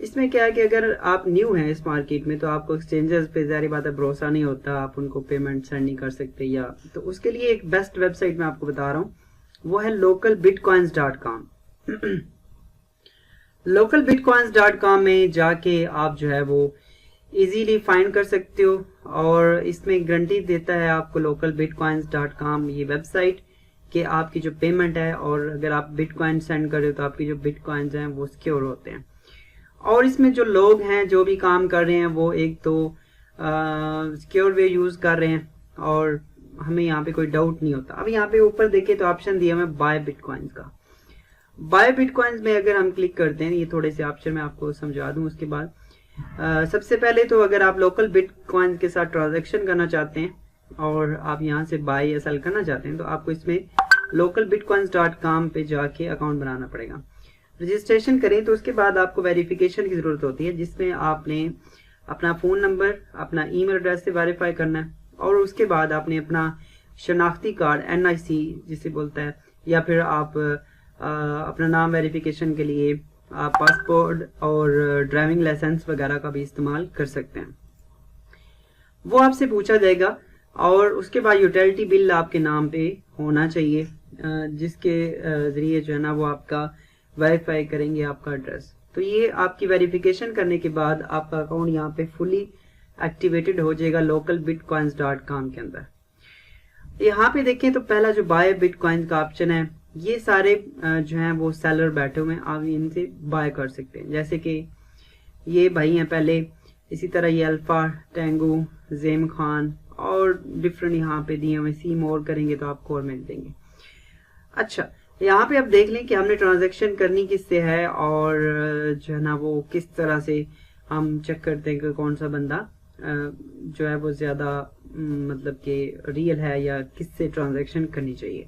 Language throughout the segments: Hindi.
इसमें क्या है कि अगर आप न्यू हैं इस मार्केट में तो आपको एक्सचेंजेस पे ज़ाहिर बात है भरोसा नहीं होता, आप उनको पेमेंट सेंड नहीं कर सकते, या तो उसके लिए एक बेस्ट वेबसाइट मैं आपको बता रहा हूँ, वो है localbitcoins.com। localbitcoins.com में जाके आप जो है वो इजीली फाइंड कर सकते हो, और इसमें गारंटी देता है आपको localbitcoins.com ये वेबसाइट कि आपकी जो पेमेंट है, और अगर आप बिटकॉइन सेंड कर रहे हो तो आपकी जो बिटकॉइंस हैं वो सिक्योर होते हैं। और इसमें जो लोग हैं जो भी काम कर रहे हैं वो एक तो सिक्योर वे यूज़ कर रहे हैं, और हमें यहाँ पे कोई डाउट नहीं होता। अब यहाँ पे ऊपर देखिए तो ऑप्शन दिया हुआ है बाय बिटकॉइंस का। बाय बिटकॉइंस में अगर हम क्लिक करते हैं, ये थोड़े से ऑप्शन मैं आपको समझा दूं उसके बाद। सबसे पहले तो अगर आप लोकल बिटकॉइंस के साथ ट्रांजैक्शन करना चाहते हैं और आप यहाँ से बाय या सेल करना चाहते हैं, तो आपको इसमें localbitcoins.com पे जाके अकाउंट बनाना पड़ेगा। रजिस्ट्रेशन करें तो उसके बाद आपको वेरिफिकेशन की ज़रूरत होती है, जिसमें आपने अपना फ़ोन नंबर, अपना ईमेल एड्रेस से वेरीफाई करना है, और उसके बाद आपने अपना शनाख्ती कार्ड NIC जिसे बोलता है, या फिर आप अपना नाम वेरिफिकेशन के लिए आप पासपोर्ट और ड्राइविंग लाइसेंस वगैरह का भी इस्तेमाल कर सकते हैं। वो आपसे पूछा जाएगा, और उसके बाद यूटिलिटी बिल आपके नाम पे होना चाहिए, जिसके ज़रिए जो है ना वो आपका वेरीफाई करेंगे आपका एड्रेस। तो ये आपकी वेरिफिकेशन करने के बाद आपका अकाउंट यहाँ पे फुली एक्टिवेटेड हो जाएगा localbitcoins.com के अंदर। यहाँ पे देखें तो पहला जो बाय बिटकॉइन का ऑप्शन है, ये सारे जो हैं वो सेलर बैठे हुए हैं, आप इनसे बाय कर सकते हैं। जैसे कि ये भाई हैं पहले, इसी तरह ये अल्फा, टेंगू, जेम खान और डिफरेंट यहाँ पे दिए हुए। सी मोर करेंगे तो आपको और मिल देंगे। अच्छा, यहाँ पे आप देख लें कि हमने ट्रांजैक्शन करनी किससे है, और जो है ना वो किस तरह से हम चेक करते हैं कि कौन सा बंदा जो है वो ज़्यादा मतलब कि रियल है या किससे ट्रांजैक्शन करनी चाहिए।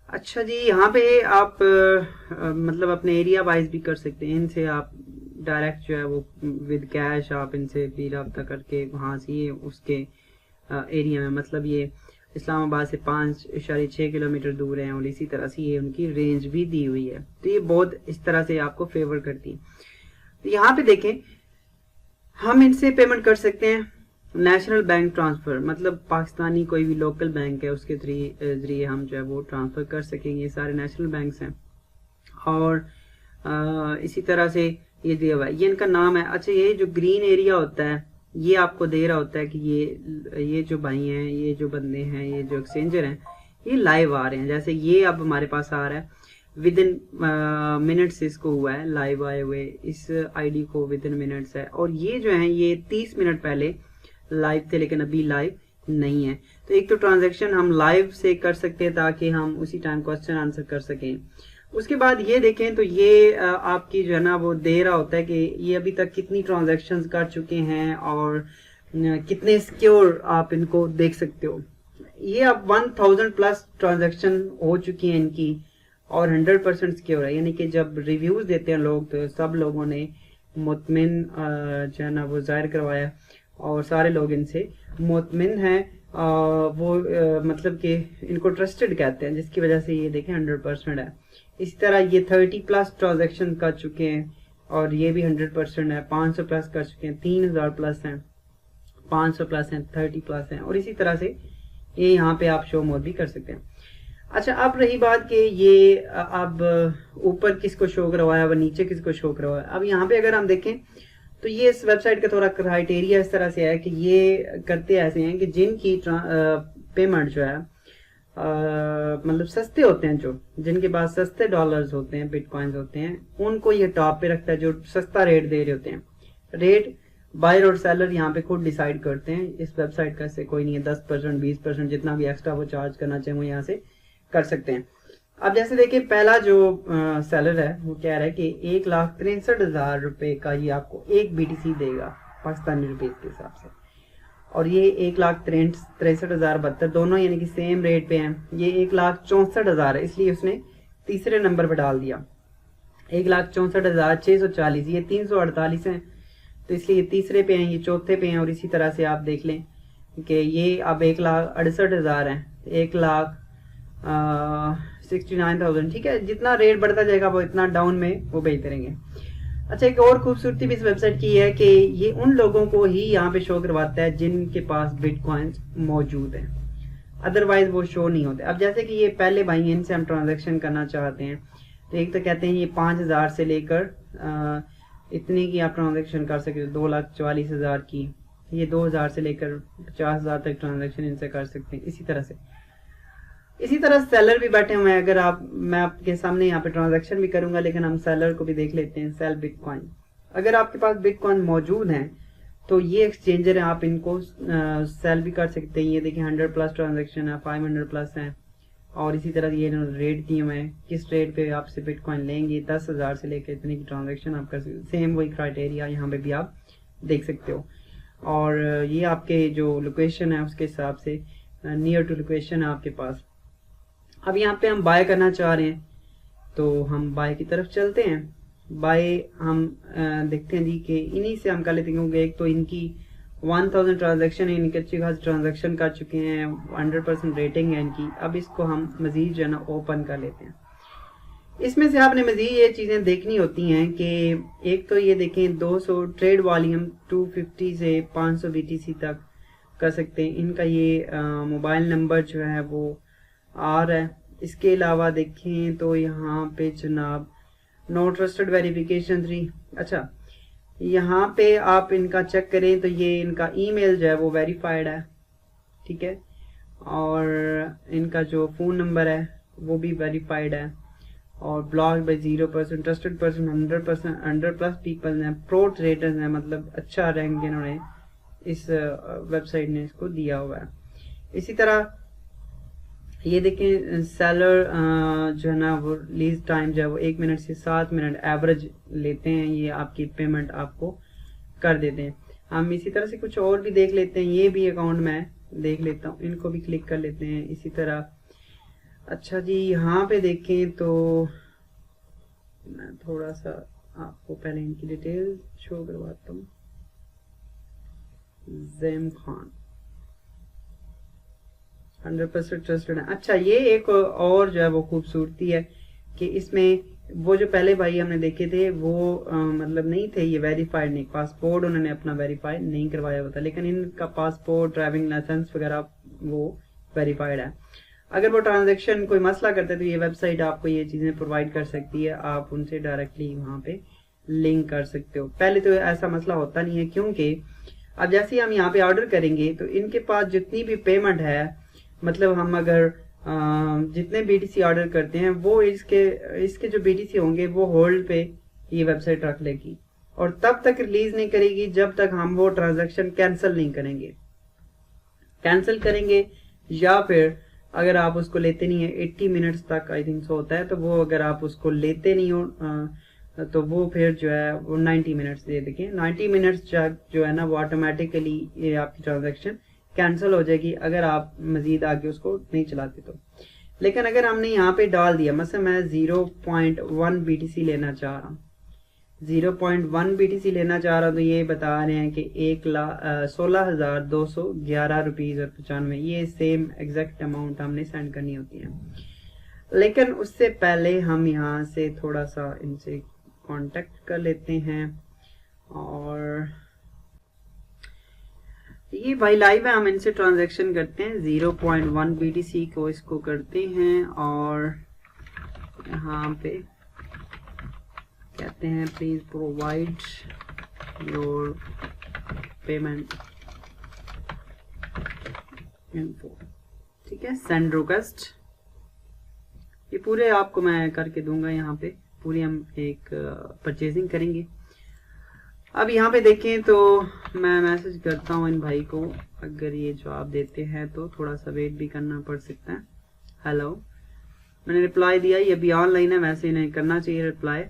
अच्छा जी, यहाँ पे आप मतलब अपने एरिया वाइज भी कर सकते हैं। इनसे आप डायरेक्ट जो है वो विद कैश आप इनसे भी रब्ता करके वहाँ से ये उसके एरिया में, मतलब ये इस्लामाबाद से 5.6 किलोमीटर दूर है, और इसी तरह से ये उनकी रेंज भी दी हुई है, तो ये बहुत इस तरह से आपको फेवर करती है। तो यहाँ पे देखें हम इनसे पेमेंट कर सकते हैं नेशनल बैंक ट्रांसफ़र, मतलब पाकिस्तानी कोई भी लोकल बैंक है उसके जरिए हम जो है वो ट्रांसफ़र कर सकेंगे। ये सारे नेशनल बैंक्स हैं, और इसी तरह से ये दिया हुआ है, ये इनका नाम है। अच्छा, ये जो ग्रीन एरिया होता है ये आपको दे रहा होता है कि ये जो भाई हैं, ये जो बंदे हैं, ये जो एक्सचेंजर हैं, ये लाइव आ रहे हैं। जैसे ये अब हमारे पास आ रहा है, विद इन मिनट्स इसको हुआ है लाइव आए हुए, इस आईडी को विद इन मिनट्स है, और ये जो है ये 30 मिनट पहले लाइव थे लेकिन अभी लाइव नहीं है। तो एक तो ट्रांजैक्शन हम लाइव से कर सकते हैं ताकि हम उसी टाइम क्वेश्चन आंसर कर सकें। उसके बाद ये देखें तो ये आपकी जो है ना वो दे रहा होता है कि ये अभी तक कितनी ट्रांजैक्शंस कर चुके हैं और कितने सिक्योर आप इनको देख सकते हो। ये अब 1000 प्लस ट्रांजैक्शन हो चुकी हैं इनकी, और 100% सिक्योर है। यानी कि जब रिव्यूज देते हैं लोग तो सब लोगों ने मुतमिन जो है ना वो जाहिर करवाया, और सारे लोग इनसे मुतमिन हैं, वो मतलब कि इनको ट्रस्टेड कहते हैं, जिसकी वजह से ये देखें 100% है। इसी तरह ये 30 प्लस ट्रांजैक्शन कर चुके हैं, और ये भी 100% है। 500 प्लस कर चुके हैं, 3000 प्लस हैं, 500 प्लस हैं, 30 प्लस हैं, और इसी तरह से ये यहाँ पे आप शो मोर भी कर सकते हैं। अच्छा, अब रही बात कि ये अब ऊपर किसको शो करवाया व नीचे किसको शो करवाया। अब यहाँ पे अगर हम देखें तो ये इस वेबसाइट का थोड़ा क्राइटेरिया इस तरह से है कि ये करते ऐसे हैं कि जिनकी पेमेंट जो है मतलब सस्ते होते हैं, जो जिनके पास सस्ते डॉलर्स होते हैं, बिटकॉइंस होते हैं, उनको ये टॉप पे रखता है, जो सस्ता रेट दे रहे होते हैं। रेट बायर और सेलर यहाँ पे खुद डिसाइड करते हैं, इस वेबसाइट का से कोई नहीं है। 10%, 20% जितना भी एक्स्ट्रा वो चार्ज करना चाहे वो यहाँ से कर सकते हैं। अब जैसे देखिए पहला जो सेलर है वो कह रहा है कि 1,63,000 रुपये का ये आपको एक BTC देगा पाकिस्तानी रुपये के हिसाब से, और ये 1,63,072 दोनों यानी कि सेम रेट पे हैं। ये 1,64,000 है, इसलिए उसने तीसरे नंबर पर डाल दिया 1,64,640। ये 348 हैं तो इसलिए ये तीसरे पे हैं, ये चौथे पे हैं। और इसी तरह से आप देख लें कि ये अब 1,68,000 हैं, 1,69,000। ठीक है, जितना रेट बढ़ता जाएगा वो इतना डाउन में वो भेजते रहेंगे। अच्छा, एक और खूबसूरती भी इस वेबसाइट की है कि ये उन लोगों को ही यहाँ पे शो करवाता है जिनके पास बिटकॉइंस मौजूद हैं, अदरवाइज वो शो नहीं होते। अब जैसे कि ये पहले भाई हैं, इनसे हम ट्रांजैक्शन करना चाहते हैं, तो एक तो कहते हैं ये 5,000 से लेकर इतने की आप ट्रांजैक्शन कर सकते हो, 2,44,000 की, ये 2,000 से लेकर 50,000 तक ट्रांजैक्शन इनसे कर सकते हैं। इसी तरह सेलर भी बैठे हुए हैं। अगर आप, मैं आपके सामने यहाँ पे ट्रांजैक्शन भी करूंगा, लेकिन हम सेलर को भी देख लेते हैं। सेल बिटकॉइन, अगर आपके पास बिटकॉइन मौजूद हैं तो ये एक्सचेंजर है, आप इनको सेल भी कर सकते हैं। ये देखिए 100 प्लस ट्रांजैक्शन है, 500 प्लस है, और इसी तरह ये रेट दिए हुए हैं, किस रेट पे आपसे बिटकॉइन लेंगे, 10,000 से लेकर इतने की ट्रांजैक्शन आप कर सकते। सेम वही क्राइटेरिया यहाँ पे भी आप देख सकते हो। और ये आपके जो लोकेशन है उसके हिसाब से नियर टू लोकेशन है आपके पास। अब यहाँ पे हम बाय करना चाह रहे हैं तो हम बाय की तरफ चलते हैं। बाय हम देखते हैं जी कि इन्हीं से हम कर लेते हैं, क्योंकि एक तो इनकी 1000 ट्रांजैक्शन है, इनकी अच्छी खासी ट्रांजैक्शन कर चुके हैं, 100% रेटिंग है इनकी। अब इसको हम मजीद जो है ना ओपन कर लेते हैं। इसमें से आपने मजीद ये चीज़ें देखनी होती हैं कि एक तो ये देखें 200 ट्रेड वॉल्यूम 250 से 500 BTC तक कर सकते हैं। इनका ये मोबाइल नंबर जो है वो आ रहा है। इसके अलावा देखें तो यहाँ पे जनाब नो ट्रस्टेड वेरिफिकेशन 3, अच्छा यहाँ पे आप इनका चेक करें तो ये इनका ईमेल जो है वो वेरीफाइड है, ठीक है, और इनका जो फ़ोन नंबर है वो भी वेरीफाइड है, और block by 0%, trusted person 100%, 100 plus people हैं, प्रो ट्रेडर्स हैं, मतलब अच्छा रैंक इन्होंने इस वेबसाइट ने इसको दिया हुआ है। इसी तरह ये देखें सेलर जो है ना वो रिलीज टाइम जो है वो 1 मिनट से 7 मिनट एवरेज लेते हैं, ये आपकी पेमेंट आपको कर देते हैं। हम इसी तरह से कुछ और भी देख लेते हैं, ये भी अकाउंट में देख लेता हूँ, इनको भी क्लिक कर लेते हैं। इसी तरह अच्छा जी यहाँ पे देखें तो मैं थोड़ा सा आपको पहले इनकी डिटेल शो करवाता हूँ। ज़ैम खान 100% ट्रस्टेड है। अच्छा, ये एक और जो है वो खूबसूरती है कि इसमें वो जो पहले भाई हमने देखे थे वो मतलब नहीं थे, ये वेरीफाइड नहीं, पासपोर्ट उन्होंने अपना वेरीफाइड नहीं करवाया हुआ था, लेकिन इनका पासपोर्ट, ड्राइविंग लाइसेंस वगैरह वो वेरीफाइड है। अगर वो ट्रांजैक्शन कोई मसला करते तो ये वेबसाइट आपको ये चीज़ें प्रोवाइड कर सकती है, आप उनसे डायरेक्टली वहाँ पे लिंक कर सकते हो। पहले तो ऐसा मसला होता नहीं है, क्योंकि अब जैसे ही हम यहाँ पे ऑर्डर करेंगे तो इनके पास जितनी भी पेमेंट है, मतलब हम अगर जितने BTC ऑर्डर करते हैं वो इसके जो BTC होंगे वो होल्ड पे ये वेबसाइट रख लेगी, और तब तक रिलीज नहीं करेगी जब तक हम वो ट्रांजैक्शन कैंसिल नहीं करेंगे। कैंसिल करेंगे या फिर अगर आप उसको लेते नहीं है 80 मिनट्स तक आई थिंक सो होता है, तो वो अगर आप उसको लेते नहीं हो तो वो फिर जो है वो 90 मिनट्स दे देंगे। 90 मिनट्स जो है ना वो ऑटोमेटिकली ये आपकी ट्रांजैक्शन कैंसिल हो जाएगी अगर आप मजीद आगे उसको नहीं चलाते तो। लेकिन अगर हमने यहाँ पे डाल दिया, मतलब मैं 0.1 BTC लेना चाह रहा हूँ, 0.1 BTC लेना चाह रहा हूँ, तो ये बता रहे हैं कि 16,211 रुपीज़ और 95, ये सेम एग्जैक्ट अमाउंट हमने सेंड करनी होती है। लेकिन उससे पहले हम यहाँ से थोड़ा सा इनसे कांटेक्ट कर लेते हैं, और ये भाई लाइव है, हम इनसे ट्रांजैक्शन करते हैं। 0.1 BTC को इसको करते हैं और यहाँ पे कहते हैं please provide your payment info, ठीक है, सेंड रिक्वेस्ट। ये पूरे आपको मैं करके दूंगा, यहाँ पे पूरी हम एक परचेजिंग करेंगे। अब यहाँ पे देखें तो मैं मैसेज करता हूँ इन भाई को, अगर ये जवाब देते हैं तो थोड़ा सा वेट भी करना पड़ सकता है। हेलो, मैंने रिप्लाई दिया, ये अभी ऑनलाइन है, वैसे इन्हें करना चाहिए रिप्लाई,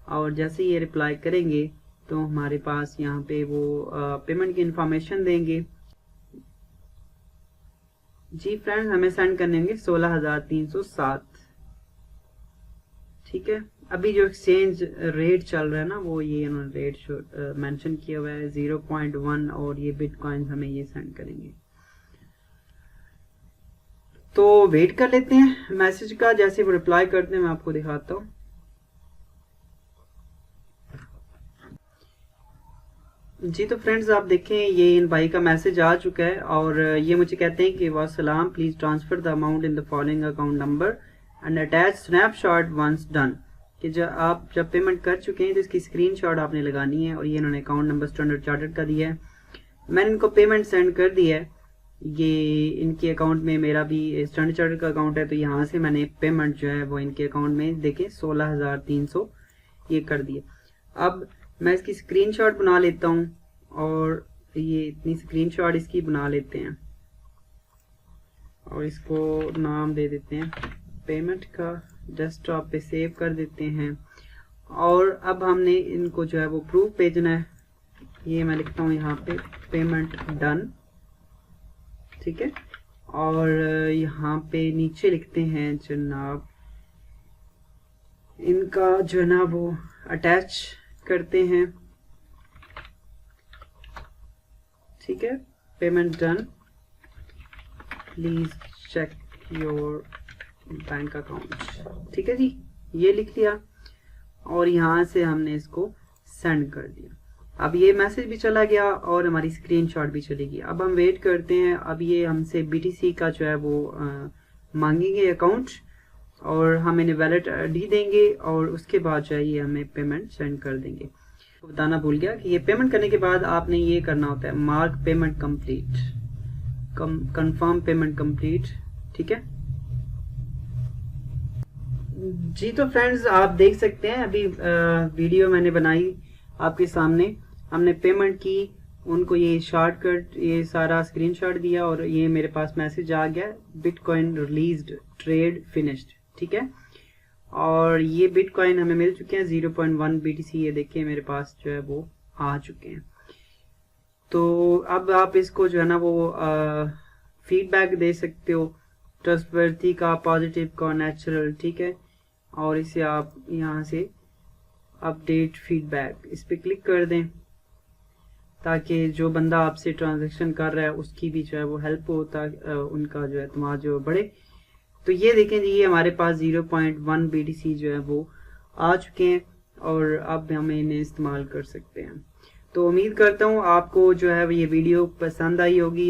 और जैसे ये रिप्लाई करेंगे तो हमारे पास यहाँ पे वो पेमेंट की इंफॉर्मेशन देंगे। जी फ्रेंड्स, हमें सेंड करने होंगे 16,307, ठीक है। अभी जो एक्सचेंज रेट चल रहा है ना वो ये उन्होंने रेट मेंशन किया हुआ है 0.1, और ये बिटकॉइन हमें ये सेंड करेंगे। तो वेट कर लेते हैं मैसेज का, जैसे वो रिप्लाई करते हैं मैं आपको दिखाता हूँ। जी तो फ्रेंड्स आप देखें ये इन भाई का मैसेज आ चुका है और ये मुझे कहते हैं कि वासलाम, please transfer the amount in the following account number and attach snapshot once done. कि जब पेमेंट कर चुके हैं तो इसकी स्क्रीनशॉट आपने लगानी है। और ये इन्होंने अकाउंट नंबर स्टैंडर्ड चार्टर्ड का दिया है, मैंने इनको पेमेंट सेंड कर दी है। ये इनके अकाउंट में, मेरा भी स्टैंडर्ड चार्टर्ड का अकाउंट है, तो यहाँ से मैंने पेमेंट जो है वो इनके अकाउंट में देखें 16,300 ये कर दिया। अब मैं इसकी स्क्रीनशॉट बना लेता हूँ और ये इतनी स्क्रीनशॉट इसकी बना लेते हैं और इसको नाम दे देते हैं पेमेंट का, डेस्कटॉप पे सेव कर देते हैं। और अब हमने इनको जो है वो प्रूफ भेजना है। ये मैं लिखता हूँ यहाँ पे पेमेंट डन, ठीक है। और यहाँ पे नीचे लिखते हैं जनाब इनका जो है ना वो अटैच करते हैं, ठीक है। Payment done, please check your bank account, ठीक है जी, ये लिख लिया और यहाँ से हमने इसको सेंड कर दिया। अब ये मैसेज भी चला गया और हमारी स्क्रीनशॉट भी चली गई। अब हम वेट करते हैं, अब ये हमसे BTC का जो है वो मांगेंगे अकाउंट और हम इन्हें वैलेट ID देंगे और उसके बाद जो है ये हमें पेमेंट सेंड कर देंगे। तो बताना भूल गया कि ये पेमेंट करने के बाद आपने ये करना होता है mark payment complete, confirm payment complete, ठीक है जी। तो फ्रेंड्स आप देख सकते हैं अभी वीडियो मैंने बनाई आपके सामने, हमने पेमेंट की, उनको ये शॉर्टकट ये सारा स्क्रीनशॉट दिया और ये मेरे पास मैसेज आ गया बिटकॉइन रिलीज्ड ट्रेड फिनिश्ड, ठीक है। और ये बिटकॉइन हमें मिल चुके हैं 0.1 BTC, ये देखिए मेरे पास जो है वो आ चुके हैं। तो अब आप इसको जो है ना वो फीडबैक दे सकते हो, ट्रस्टवर्थी का, पॉजिटिव का, नेचुरल, ठीक है। और इसे आप यहाँ से अपडेट फीडबैक इस पे क्लिक कर दें ताकि जो बंदा आपसे ट्रांजैक्शन कर रहा है उसकी भी जो है वो हेल्प हो, उनका जो है एतमाद जो बढ़े। तो ये देखें जी, ये हमारे पास 0.1 BTC जो है वो आ चुके हैं और अब हम इन्हें इस्तेमाल कर सकते हैं। तो उम्मीद करता हूँ आपको जो है ये वीडियो पसंद आई होगी।